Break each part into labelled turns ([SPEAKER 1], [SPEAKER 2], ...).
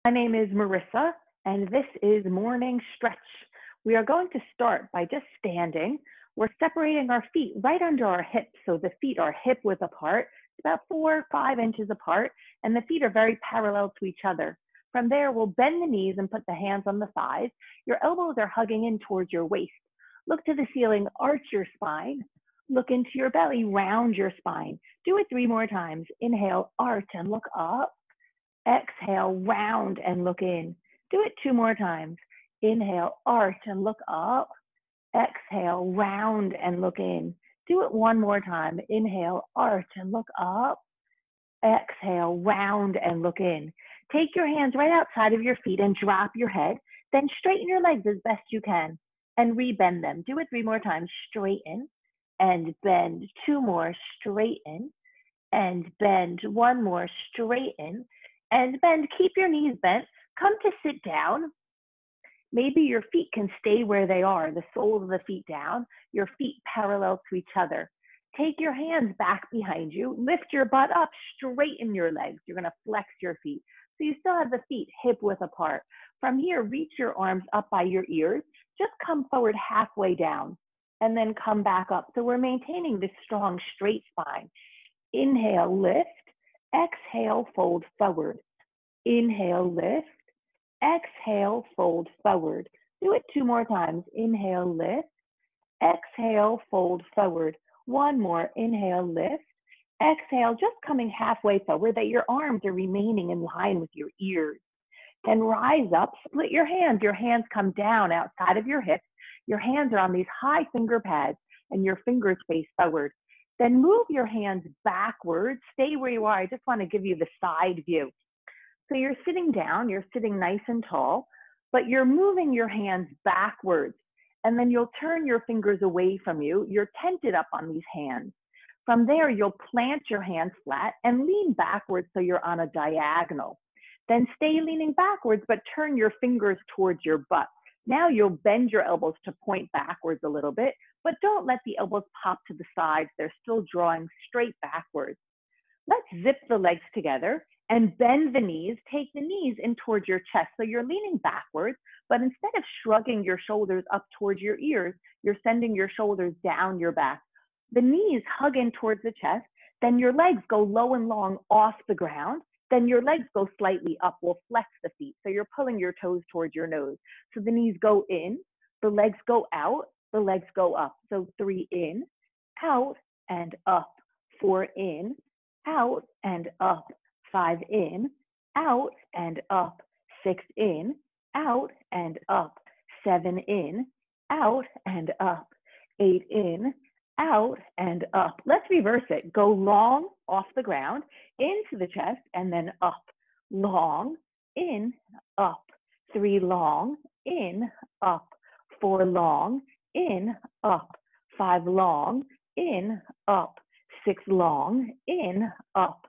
[SPEAKER 1] My name is Marissa, and this is Morning Stretch. We are going to start by just standing. We're separating our feet right under our hips, so the feet are hip width apart, about 4 or 5 inches apart, and the feet are very parallel to each other. From there, we'll bend the knees and put the hands on the thighs. Your elbows are hugging in towards your waist. Look to the ceiling, arch your spine. Look into your belly, round your spine. Do it 3 more times. Inhale, arch and look up. Exhale, round and look in. Do it 2 more times. Inhale, arch and look up. Exhale, round and look in. Do it 1 more time. Inhale, arch and look up. Exhale, round and look in. Take your hands right outside of your feet and drop your head. Then straighten your legs as best you can and rebend them. Do it 3 more times. Straighten and bend. 2 more. Straighten and bend. 1 more. Straighten and bend. Keep your knees bent. Come to sit down. Maybe your feet can stay where they are, the soles of the feet down, your feet parallel to each other. Take your hands back behind you. Lift your butt up. Straighten your legs. You're going to flex your feet. So you still have the feet hip width apart. From here, reach your arms up by your ears. Just come forward halfway down and then come back up. So we're maintaining this strong straight spine. Inhale, lift. Exhale, fold forward. Inhale, lift. Exhale, fold forward. Do it 2 more times. Inhale, lift. Exhale, fold forward. 1 more. Inhale, lift. Exhale, just coming halfway forward, that your arms are remaining in line with your ears. Then rise up, split your hands. Your hands come down outside of your hips. Your hands are on these high finger pads and your fingers face forward. Then move your hands backwards. Stay where you are. I just want to give you the side view. So you're sitting down, you're sitting nice and tall, but you're moving your hands backwards. And then you'll turn your fingers away from you. You're tented up on these hands. From there, you'll plant your hands flat and lean backwards so you're on a diagonal. Then stay leaning backwards, but turn your fingers towards your butt. Now you'll bend your elbows to point backwards a little bit, but don't let the elbows pop to the sides. They're still drawing straight backwards. Let's zip the legs together and bend the knees. Take the knees in towards your chest. So you're leaning backwards, but instead of shrugging your shoulders up towards your ears, you're sending your shoulders down your back. The knees hug in towards the chest. Then your legs go low and long off the ground. Then your legs go slightly up. We'll flex the feet. So you're pulling your toes towards your nose. So the knees go in, the legs go out, the legs go up. So 3 in, out and up. 4 in, out and up. 5 in, out and up. 6 in, out and up. 7 in, out and up. 8 in, out and up. Let's reverse it. Go long off the ground, into the chest, and then up. Long, in, up. 3 long, in, up. 4 long, in, up. 5 long, in, up. 6 long, in, up.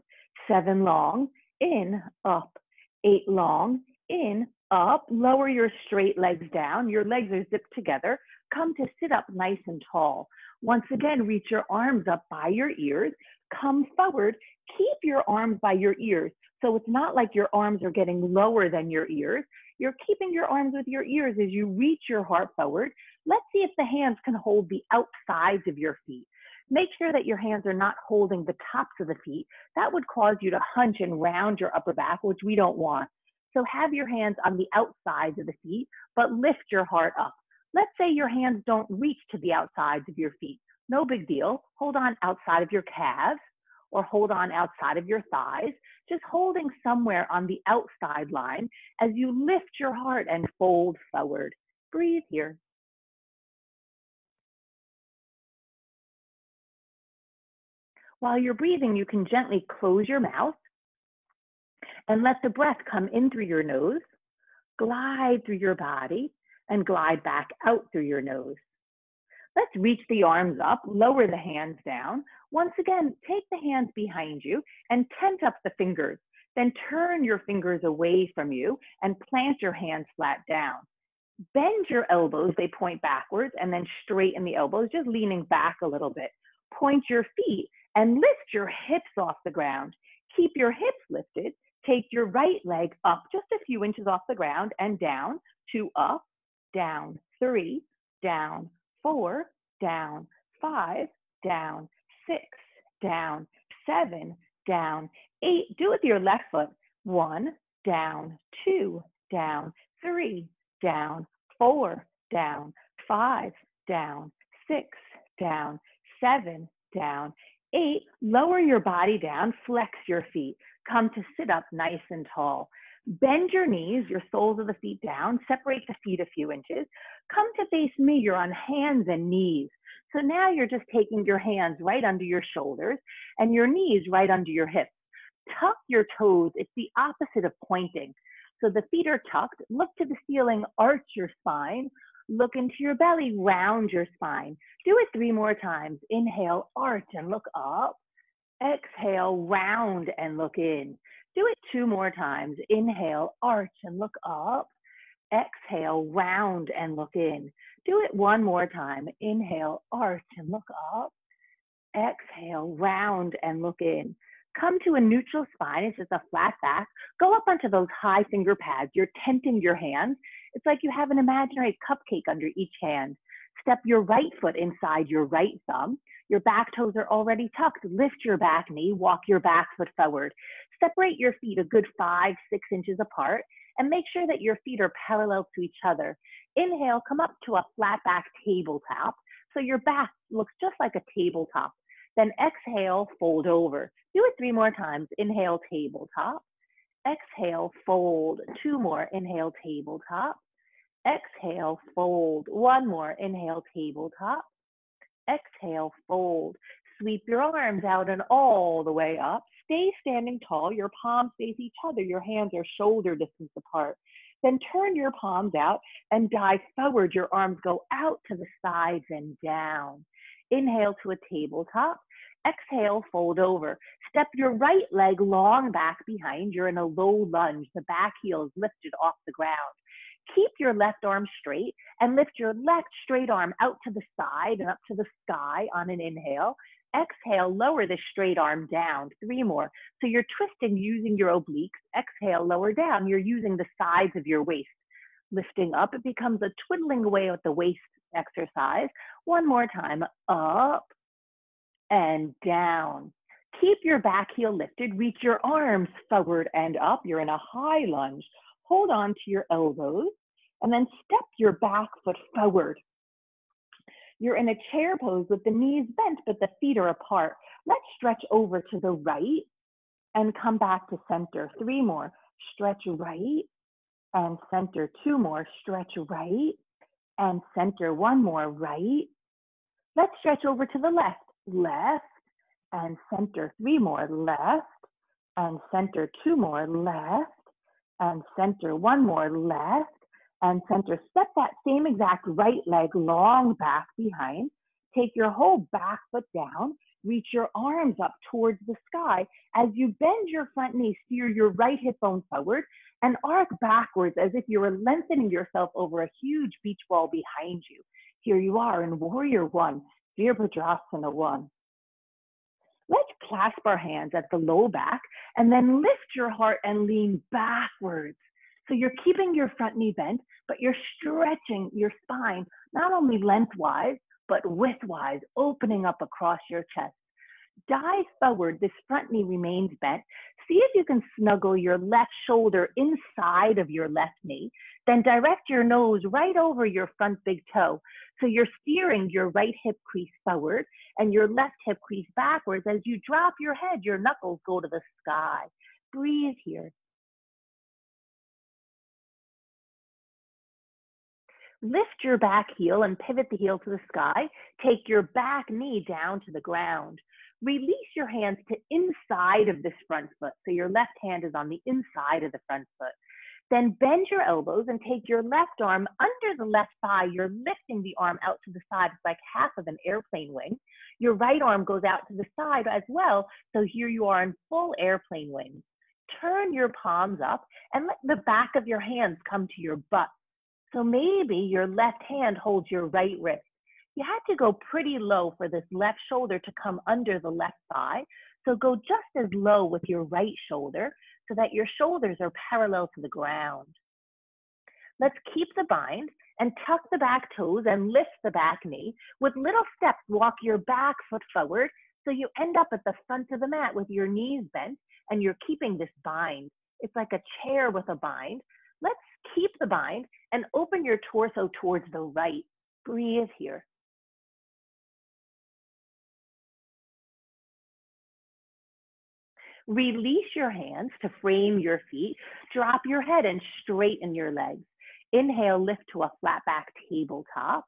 [SPEAKER 1] 7 long, in, up. 8 long, in, up. Lower your straight legs down. Your legs are zipped together. Come to sit up nice and tall. Once again, reach your arms up by your ears. Come forward. Keep your arms by your ears. So it's not like your arms are getting lower than your ears. You're keeping your arms with your ears as you reach your heart forward. Let's see if the hands can hold the outsides of your feet. Make sure that your hands are not holding the tops of the feet. That would cause you to hunch and round your upper back, which we don't want. So have your hands on the outsides of the feet, but lift your heart up. Let's say your hands don't reach to the outsides of your feet. No big deal. Hold on outside of your calves or hold on outside of your thighs, just holding somewhere on the outside line as you lift your heart and fold forward. Breathe here. While you're breathing, you can gently close your mouth and let the breath come in through your nose, glide through your body, and glide back out through your nose. Let's reach the arms up, lower the hands down. Once again, take the hands behind you and tent up the fingers. Then turn your fingers away from you and plant your hands flat down. Bend your elbows, they point backwards, and then straighten the elbows, just leaning back a little bit. Point your feet and lift your hips off the ground. Keep your hips lifted. Take your right leg up just a few inches off the ground and down, 2 up, down, 3, down, 4, down, 5, down, 6, down, 7, down, 8. Do it with your left foot. 1, down, 2, down, 3, down, 4, down, 5, down, 6, down, 7, down, 8. Lower your body down, flex your feet. Come to sit up nice and tall. Bend your knees, your soles of the feet down, separate the feet a few inches. Come to face me, you're on hands and knees. So now you're just taking your hands right under your shoulders and your knees right under your hips. Tuck your toes, it's the opposite of pointing. So the feet are tucked, look to the ceiling, arch your spine, look into your belly, round your spine. Do it 3 more times. Inhale, arch and look up. Exhale, round and look in. Do it 2 more times. Inhale, arch and look up. Exhale, round and look in. Do it 1 more time. Inhale, arch and look up. Exhale, round and look in. Come to a neutral spine. It's just a flat back. Go up onto those high finger pads. You're tenting your hands. It's like you have an imaginary cupcake under each hand. Step your right foot inside your right thumb. Your back toes are already tucked. Lift your back knee. Walk your back foot forward. Separate your feet a good 5-6 inches apart and make sure that your feet are parallel to each other. Inhale, come up to a flat back tabletop. So your back looks just like a tabletop. Then exhale, fold over. Do it 3 more times. Inhale, tabletop. Exhale, fold. 2 more. Inhale, tabletop. Exhale, fold. 1 more. Inhale, tabletop. Exhale, fold. Sweep your arms out and all the way up. Stay standing tall. Your palms face each other. Your hands are shoulder distance apart. Then turn your palms out and dive forward. Your arms go out to the sides and down. Inhale to a tabletop. Exhale, fold over. Step your right leg long back behind. You're in a low lunge. The back heel is lifted off the ground. Keep your left arm straight and lift your left straight arm out to the side and up to the sky on an inhale. Exhale, lower the straight arm down. 3 more. So you're twisting using your obliques. Exhale, lower down. You're using the sides of your waist. Lifting up, it becomes a twiddling away with the waist exercise. 1 more time. Up and down. Keep your back heel lifted. Reach your arms forward and up. You're in a high lunge. Hold on to your elbows and then step your back foot forward. You're in a chair pose with the knees bent, but the feet are apart. Let's stretch over to the right and come back to center. 3 more. Stretch right and center. 2 more. Stretch right and center. 1 more. Right. Let's stretch over to the left. Left and center. 3 more. Left and center. 2 more. Left and center. 1 more. Left and center. Step that same exact right leg long back behind. Take your whole back foot down. Reach your arms up towards the sky. As you bend your front knee, steer your right hip bone forward and arc backwards as if you were lengthening yourself over a huge beach ball behind you. Here you are in Warrior 1, Virabhadrasana 1. Let's clasp our hands at the low back and then lift your heart and lean backwards. So you're keeping your front knee bent, but you're stretching your spine, not only lengthwise, but widthwise, opening up across your chest. Dive forward, this front knee remains bent. See if you can snuggle your left shoulder inside of your left knee, then direct your nose right over your front big toe. So you're steering your right hip crease forward and your left hip crease backwards. As you drop your head, your knuckles go to the sky. Breathe here. Lift your back heel and pivot the heel to the sky. Take your back knee down to the ground. Release your hands to inside of this front foot. So your left hand is on the inside of the front foot. Then bend your elbows and take your left arm under the left thigh. You're lifting the arm out to the side. It's like half of an airplane wing. Your right arm goes out to the side as well. So here you are in full airplane wings. Turn your palms up and let the back of your hands come to your butt. So maybe your left hand holds your right wrist. You had to go pretty low for this left shoulder to come under the left thigh. So go just as low with your right shoulder. so that your shoulders are parallel to the ground. Let's keep the bind and tuck the back toes and lift the back knee. With little steps, walk your back foot forward so you end up at the front of the mat with your knees bent and you're keeping this bind. It's like a chair with a bind. Let's keep the bind and open your torso towards the right. Breathe here. Release your hands to frame your feet. Drop your head and straighten your legs. Inhale, lift to a flat back tabletop.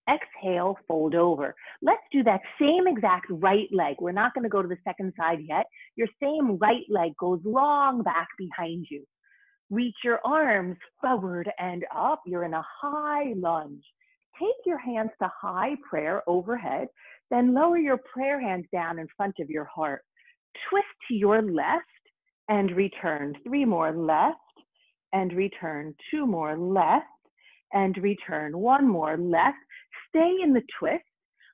[SPEAKER 1] Exhale, fold over. Let's do that same exact right leg. We're not going to go to the second side yet. Your same right leg goes long back behind you. Reach your arms forward and up. You're in a high lunge. Take your hands to high prayer overhead, then lower your prayer hands down in front of your heart. Twist to your left and return. 3 more left and return. 2 more left and return. 1 more left. Stay in the twist.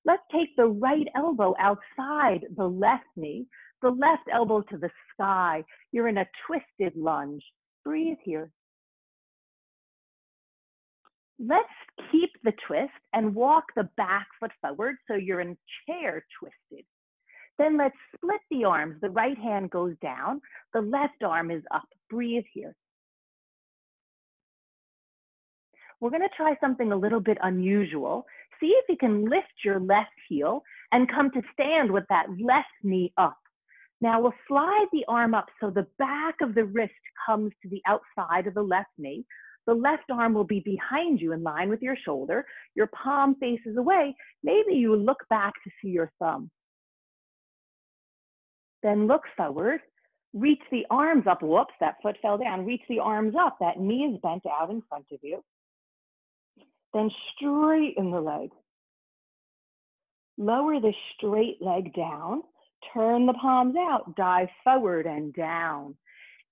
[SPEAKER 1] Let's take the right elbow outside the left knee, the left elbow to the sky. You're in a twisted lunge. Breathe here. Let's keep the twist and walk the back foot forward so you're in chair twisted. Then let's split the arms. The right hand goes down. The left arm is up. Breathe here. We're going to try something a little bit unusual. See if you can lift your left heel and come to stand with that left knee up. Now we'll slide the arm up so the back of the wrist comes to the outside of the left knee. The left arm will be behind you in line with your shoulder. Your palm faces away. Maybe you look back to see your thumb. Then look forward, reach the arms up. Whoops, that foot fell down. Reach the arms up. That knee is bent out in front of you. Then straighten the leg. Lower the straight leg down. Turn the palms out. Dive forward and down.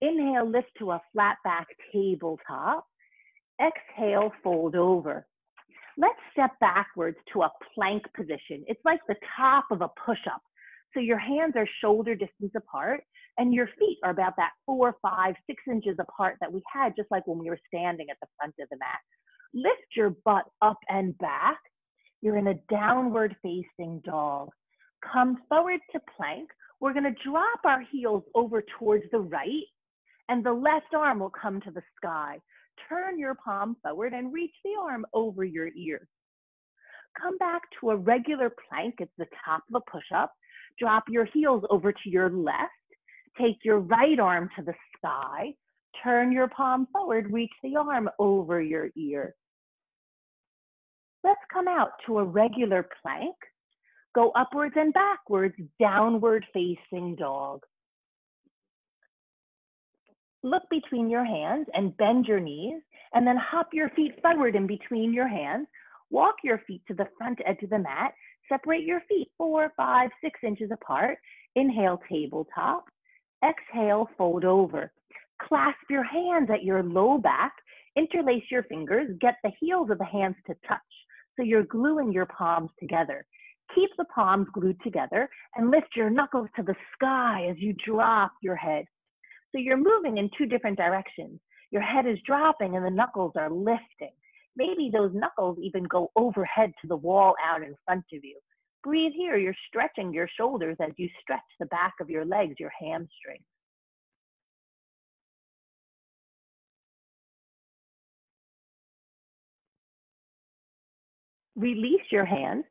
[SPEAKER 1] Inhale, lift to a flat back tabletop. Exhale, fold over. Let's step backwards to a plank position. It's like the top of a push-up. So your hands are shoulder distance apart and your feet are about that 4, 5, 6 inches apart that we had just like when we were standing at the front of the mat. Lift your butt up and back. You're in a downward facing dog. Come forward to plank. We're going to drop our heels over towards the right and the left arm will come to the sky. Turn your palm forward and reach the arm over your ear. Come back to a regular plank. It's the top of a push-up. Drop your heels over to your left. Take your right arm to the sky. Turn your palm forward. Reach the arm over your ear. Let's come out to a regular plank. Go upwards and backwards, downward facing dog. Look between your hands and bend your knees, and then hop your feet forward in between your hands. Walk your feet to the front edge of the mat. Separate your feet 4, 5, 6 inches apart. Inhale, tabletop. Exhale, fold over. Clasp your hands at your low back. Interlace your fingers. Get the heels of the hands to touch. So you're gluing your palms together. Keep the palms glued together and lift your knuckles to the sky as you drop your head. So you're moving in 2 different directions. Your head is dropping and the knuckles are lifting. Maybe those knuckles even go overhead to the wall out in front of you. Breathe here. You're stretching your shoulders as you stretch the back of your legs, your hamstrings. Release your hands.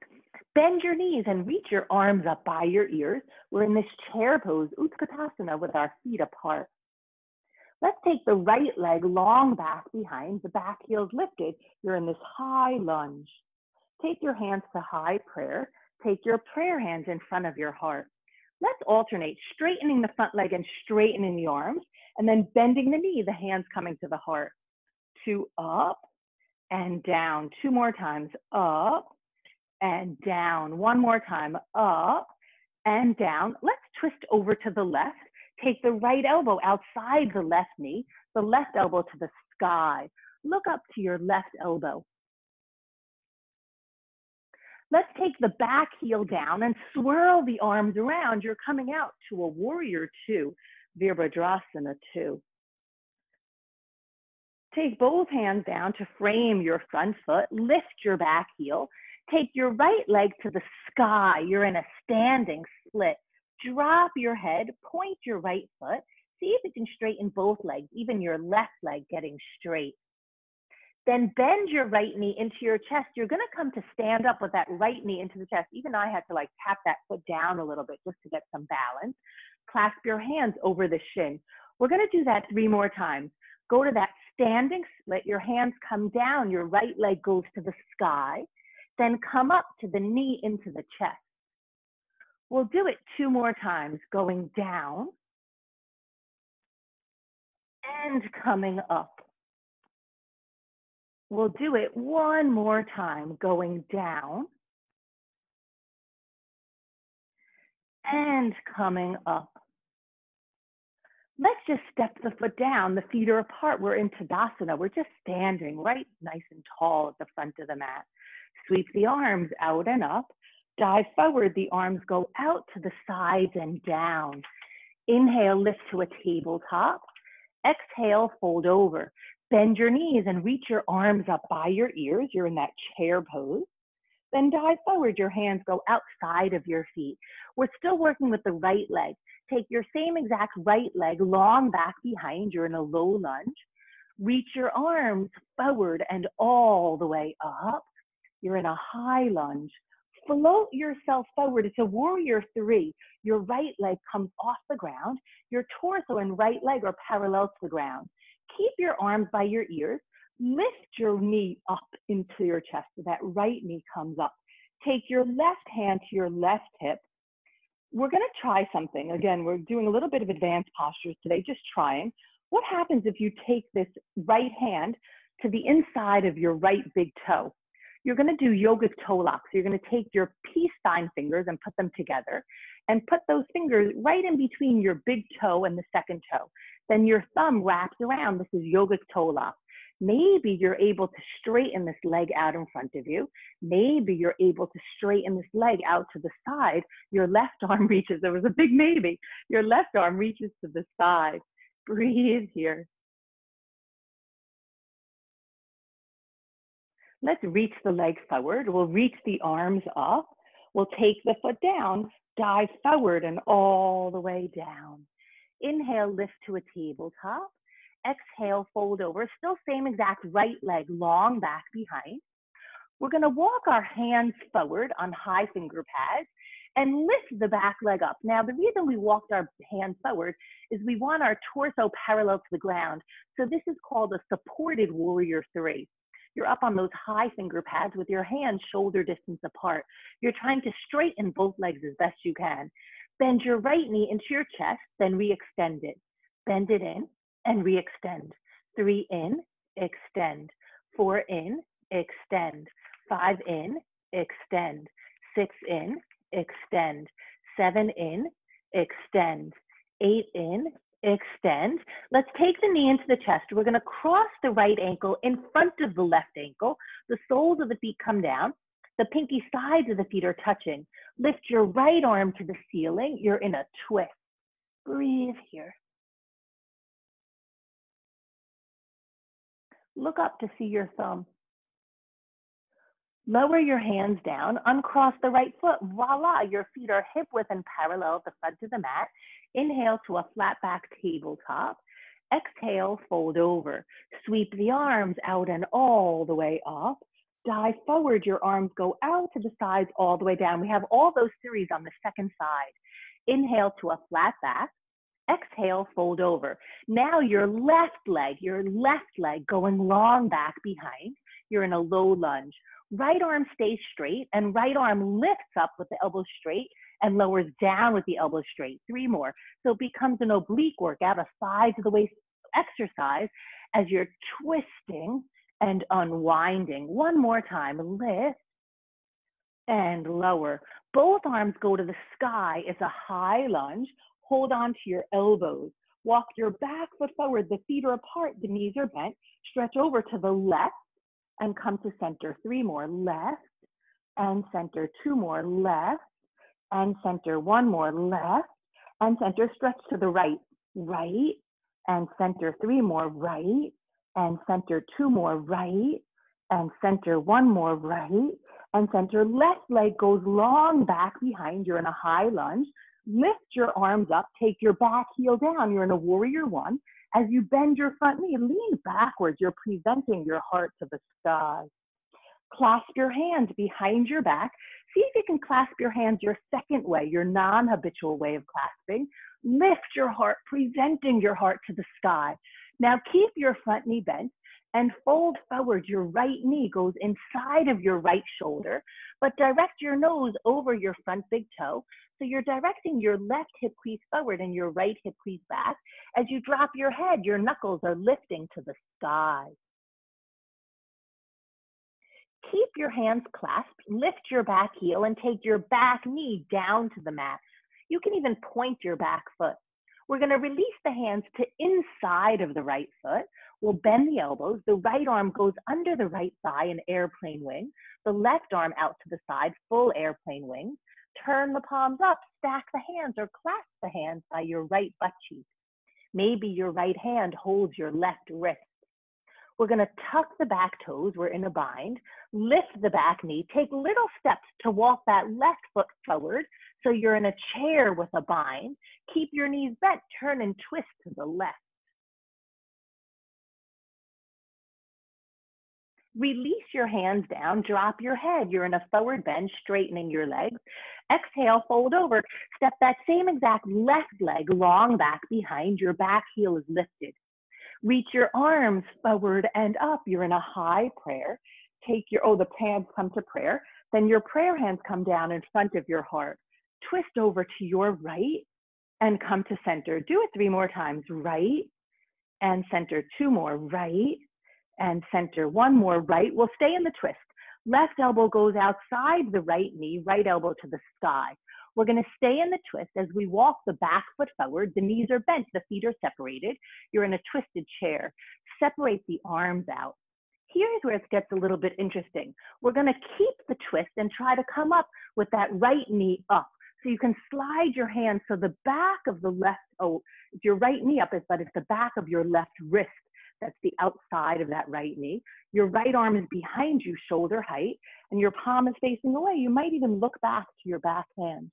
[SPEAKER 1] Bend your knees and reach your arms up by your ears. We're in this chair pose, Utkatasana, with our feet apart. Let's take the right leg long back behind, the back heel's lifted. You're in this high lunge. Take your hands to high prayer. Take your prayer hands in front of your heart. Let's alternate, straightening the front leg and straightening the arms, and then bending the knee, the hands coming to the heart. 2 up and down. 2 more times, up and down. 1 more time, up and down. Let's twist over to the left. Take the right elbow outside the left knee, the left elbow to the sky. Look up to your left elbow. Let's take the back heel down and swirl the arms around. You're coming out to a warrior 2. Virabhadrasana 2. Take both hands down to frame your front foot, lift your back heel, take your right leg to the sky. You're in a standing split. Drop your head, point your right foot, see if you can straighten both legs, even your left leg getting straight. Then bend your right knee into your chest. You're gonna come to stand up with that right knee into the chest. Even I had to like tap that foot down a little bit just to get some balance. Clasp your hands over the shin. We're gonna do that 3 more times. Go to that standing split, your hands come down, your right leg goes to the sky, then come up to the knee into the chest. We'll do it 2 more times, going down and coming up. We'll do it 1 more time, going down and coming up. Let's just step the foot down. The feet are apart. We're in Tadasana. We're just standing right nice and tall at the front of the mat. Sweep the arms out and up. Dive forward. The arms go out to the sides and down. Inhale, lift to a tabletop. Exhale, fold over. Bend your knees and reach your arms up by your ears. You're in that chair pose. Then dive forward. Your hands go outside of your feet. We're still working with the right leg. Take your same exact right leg long back behind. You're in a low lunge. Reach your arms forward and all the way up. You're in a high lunge. Float yourself forward. It's a warrior 3. Your right leg comes off the ground. Your torso and right leg are parallel to the ground. Keep your arms by your ears. Lift your knee up into your chest so that right knee comes up. Take your left hand to your left hip. We're going to try something. Again, we're doing a little bit of advanced postures today, just trying. What happens if you take this right hand to the inside of your right big toe? You're going to do yogic toe locks. You're going to take your peace sign fingers and put them together and put those fingers right in between your big toe and the second toe. Then your thumb wraps around. This is yogic toe lock. Maybe you're able to straighten this leg out in front of you. Maybe you're able to straighten this leg out to the side. Your left arm reaches, there was a big maybe. Your left arm reaches to the side. Breathe here. Let's reach the leg forward. We'll reach the arms up. We'll take the foot down, dive forward and all the way down. Inhale, lift to a tabletop. Exhale, fold over. Still same exact right leg, long back behind. We're going to walk our hands forward on high finger pads and lift the back leg up. Now, the reason we walked our hands forward is we want our torso parallel to the ground. So this is called a supported warrior 3. You're up on those high finger pads with your hands shoulder distance apart. You're trying to straighten both legs as best you can. Bend your right knee into your chest, then re-extend it. Bend it in and re-extend. 3 in, extend. 4 in, extend. 5 in, extend. 6 in, extend. 7 in, extend. 8 in, extend. Let's take the knee into the chest. We're going to cross the right ankle in front of the left ankle. The soles of the feet come down. The pinky sides of the feet are touching. Lift your right arm to the ceiling. You're in a twist. Breathe here. Look up to see your thumb. Lower your hands down, uncross the right foot. Voila, your feet are hip width and parallel at the front of the mat. Inhale to a flat back tabletop. Exhale, fold over. Sweep the arms out and all the way up. Dive forward, your arms go out to the sides all the way down. We have all those series on the second side. Inhale to a flat back. Exhale, fold over. Now your left leg going long back behind. You're in a low lunge. Right arm stays straight and right arm lifts up with the elbow straight and lowers down with the elbow straight. 3 more. So it becomes an oblique workout, a sides of the waist exercise as you're twisting and unwinding. 1 more time. Lift and lower. Both arms go to the sky. It's a high lunge. Hold on to your elbows. Walk your back foot forward. The feet are apart. The knees are bent. Stretch over to the left and come to center. 3 more. Left and center. 2 more. Left and center. 1 more. Left and center. Stretch to the right. right, and center 3 more, right, and center 2 more, right, and center 1 more, right, and center left leg goes long back behind. You're in a high lunge. Lift your arms up, take your back heel down. You're in a warrior 1. As you bend your front knee, lean backwards. You're presenting your heart to the sky. Clasp your hands behind your back. See if you can clasp your hands your second way, your non-habitual way of clasping. Lift your heart, presenting your heart to the sky. Now keep your front knee bent and fold forward. Your right knee goes inside of your right shoulder, but direct your nose over your front big toe. So you're directing your left hip crease forward and your right hip crease back. As you drop your head, your knuckles are lifting to the sky. Keep your hands clasped, lift your back heel, and take your back knee down to the mat. You can even point your back foot. We're going to release the hands to inside of the right foot. We'll bend the elbows. The right arm goes under the right thigh, an airplane wing. The left arm out to the side, full airplane wing. Turn the palms up, stack the hands, or clasp the hands by your right butt cheek. Maybe your right hand holds your left wrist. We're going to tuck the back toes. We're in a bind. Lift the back knee. Take little steps to walk that left foot forward. So you're in a chair with a bind. Keep your knees bent. Turn and twist to the left. Release your hands down. Drop your head. You're in a forward bend, straightening your legs. Exhale, fold over. Step that same exact left leg long back behind. Your back heel is lifted. Reach your arms forward and up. You're in a high prayer. Take your, the hands come to prayer. Then your prayer hands come down in front of your heart. Twist over to your right and come to center. Do it 3 more times. Right and center. 2 more. Right and center. 1 more. Right. We'll stay in the twist. Left elbow goes outside the right knee. Right elbow to the sky. We're going to stay in the twist as we walk the back foot forward. The knees are bent, the feet are separated. You're in a twisted chair. Separate the arms out. Here's where it gets a little bit interesting. We're going to keep the twist and try to come up with that right knee up. So you can slide your hands so the back of the left, your right knee up, but it's the back of your left wrist. That's the outside of that right knee. Your right arm is behind you, shoulder height, and your palm is facing away. You might even look back to your back hand.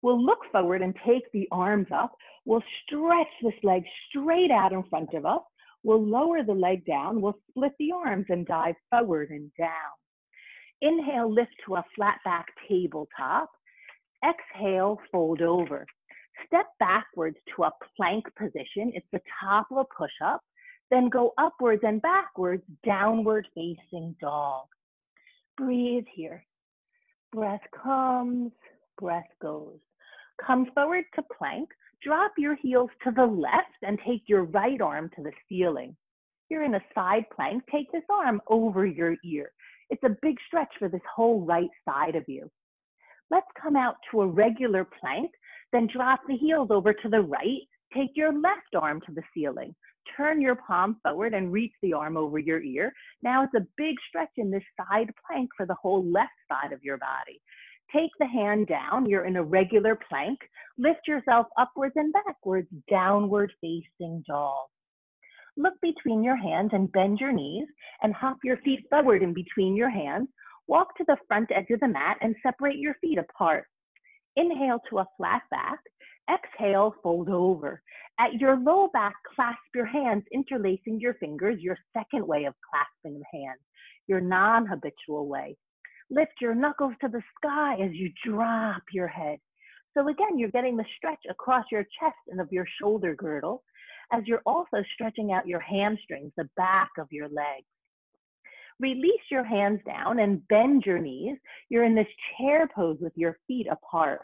[SPEAKER 1] We'll look forward and take the arms up. We'll stretch this leg straight out in front of us. We'll lower the leg down. We'll split the arms and dive forward and down. Inhale, lift to a flat back tabletop. Exhale, fold over. Step backwards to a plank position. It's the top of a push-up. Then go upwards and backwards, downward facing dog. Breathe here. Breath comes, breath goes. Come forward to plank. Drop your heels to the left and take your right arm to the ceiling. You're in a side plank. Take this arm over your ear. It's a big stretch for this whole right side of you. Let's come out to a regular plank. Then drop the heels over to the right. Take your left arm to the ceiling. Turn your palm forward and reach the arm over your ear. Now it's a big stretch in this side plank for the whole left side of your body. Take the hand down. You're in a regular plank. Lift yourself upwards and backwards, downward facing dog. Look between your hands and bend your knees and hop your feet forward in between your hands. Walk to the front edge of the mat and separate your feet apart. Inhale to a flat back. Exhale, fold over. At your low back, clasp your hands, interlacing your fingers, your second way of clasping the hands, your non-habitual way. Lift your knuckles to the sky as you drop your head. So again, you're getting the stretch across your chest and of your shoulder girdle, as you're also stretching out your hamstrings, the back of your legs. Release your hands down and bend your knees. You're in this chair pose with your feet apart.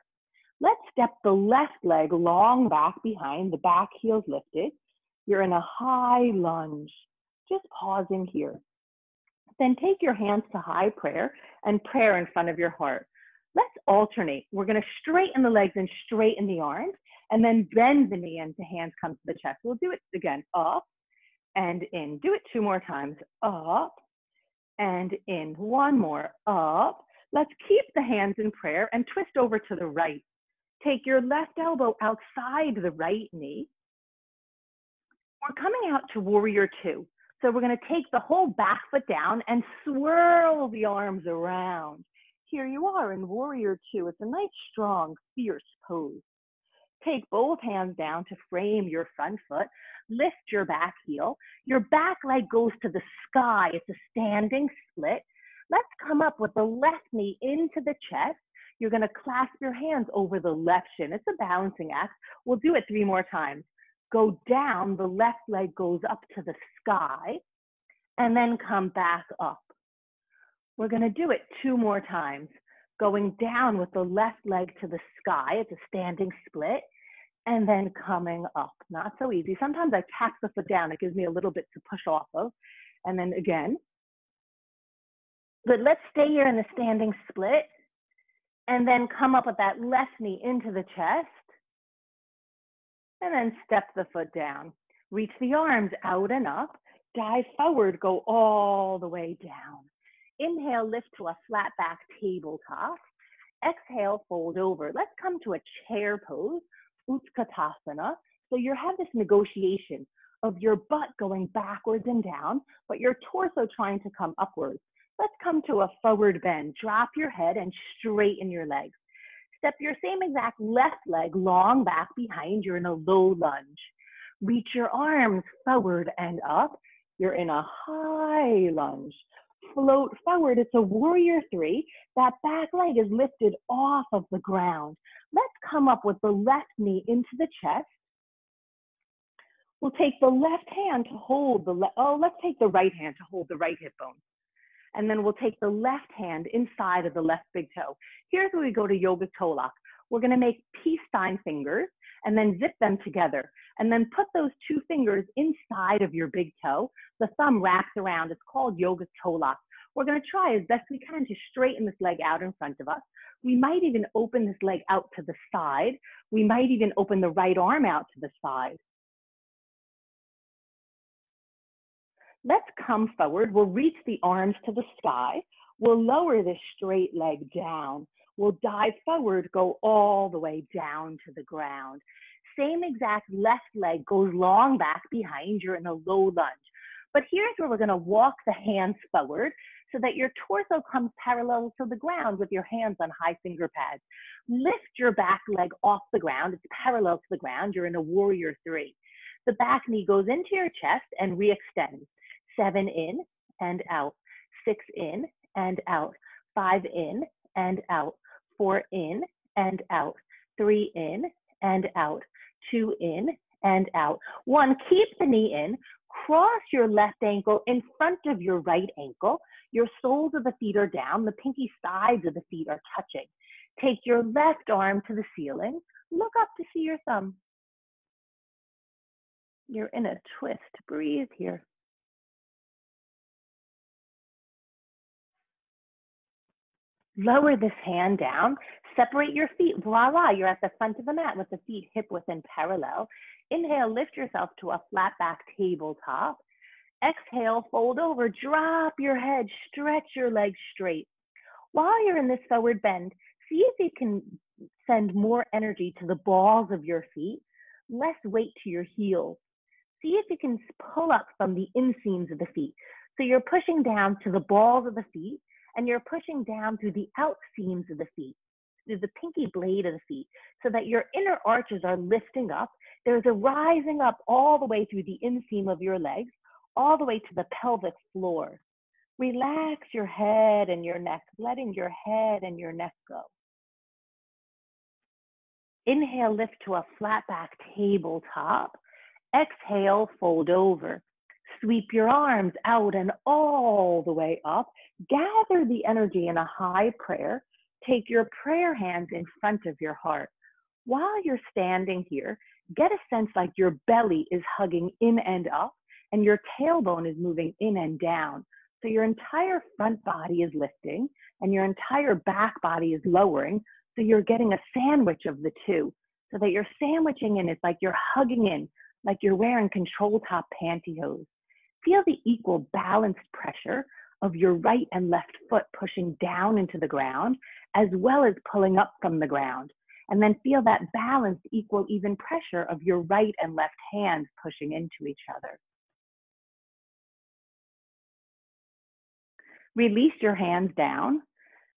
[SPEAKER 1] Let's step the left leg long back behind, the back heels lifted. You're in a high lunge. Just pausing here. Then take your hands to high prayer and prayer in front of your heart. Let's alternate. We're going to straighten the legs and straighten the arms, and then bend the knee into hands come to the chest. We'll do it again, up and in. Do it 2 more times, up and in. 1 more, up. Let's keep the hands in prayer and twist over to the right. Take your left elbow outside the right knee. We're coming out to warrior two. So we're going to take the whole back foot down and swirl the arms around. Here you are in warrior two. It's a nice, strong, fierce pose. Take both hands down to frame your front foot. Lift your back heel. Your back leg goes to the sky. It's a standing split. Let's come up with the left knee into the chest. You're going to clasp your hands over the left shin. It's a balancing act. We'll do it 3 more times. Go down, the left leg goes up to the sky, and then come back up. We're going to do it 2 more times. Going down with the left leg to the sky, it's a standing split, and then coming up. Not so easy. Sometimes I tap the foot down. It gives me a little bit to push off of. And then again. But let's stay here in the standing split, and then come up with that left knee into the chest, and then step the foot down. Reach the arms out and up. Dive forward, go all the way down. Inhale, lift to a flat back tabletop. Exhale, fold over. Let's come to a chair pose, Utkatasana. So you have this negotiation of your butt going backwards and down, but your torso trying to come upwards. Let's come to a forward bend. Drop your head and straighten your legs. Step your same exact left leg long back behind. You're in a low lunge. Reach your arms forward and up. You're in a high lunge. Float forward. It's a warrior three. That back leg is lifted off of the ground. Let's come up with the left knee into the chest. We'll take the left hand to hold the let's take the right hand to hold the right hip bone. And then we'll take the left hand inside of the left big toe. Here's where we go to yoga toe lock. We're going to make peace sign fingers and then zip them together. And then put those 2 fingers inside of your big toe. The thumb wraps around. It's called yoga toe lock. We're going to try as best we can to straighten this leg out in front of us. We might even open this leg out to the side. We might even open the right arm out to the side. Let's come forward. We'll reach the arms to the sky. We'll lower this straight leg down. We'll dive forward, go all the way down to the ground. Same exact left leg goes long back behind. You're in a low lunge. But here's where we're going to walk the hands forward so that your torso comes parallel to the ground with your hands on high finger pads. Lift your back leg off the ground. It's parallel to the ground. You're in a warrior three. The back knee goes into your chest and re-extends. 7 in and out, 6 in and out, 5 in and out, 4 in and out, 3 in and out, 2 in and out. 1, keep the knee in, cross your left ankle in front of your right ankle. Your soles of the feet are down, the pinky sides of the feet are touching. Take your left arm to the ceiling, look up to see your thumb. You're in a twist, breathe here. Lower this hand down, separate your feet, voila, you're at the front of the mat with the feet hip width and parallel. Inhale, lift yourself to a flat back tabletop. Exhale, fold over, drop your head, stretch your legs straight. While you're in this forward bend, see if you can send more energy to the balls of your feet, less weight to your heels. See if you can pull up from the inseams of the feet. So you're pushing down to the balls of the feet, and you're pushing down through the out seams of the feet, through the pinky blade of the feet, so that your inner arches are lifting up. There's a rising up all the way through the inseam of your legs, all the way to the pelvic floor. Relax your head and your neck, letting your head and your neck go. Inhale, lift to a flat back tabletop. Exhale, fold over. Sweep your arms out and all the way up. Gather the energy in a high prayer. Take your prayer hands in front of your heart. While you're standing here, get a sense like your belly is hugging in and up and your tailbone is moving in and down. So your entire front body is lifting and your entire back body is lowering. So you're getting a sandwich of the two, so that you're sandwiching in. It's like you're hugging in, like you're wearing control top pantyhose. Feel the equal balanced pressure of your right and left foot pushing down into the ground, as well as pulling up from the ground. And then feel that balanced, equal, even pressure of your right and left hands pushing into each other. Release your hands down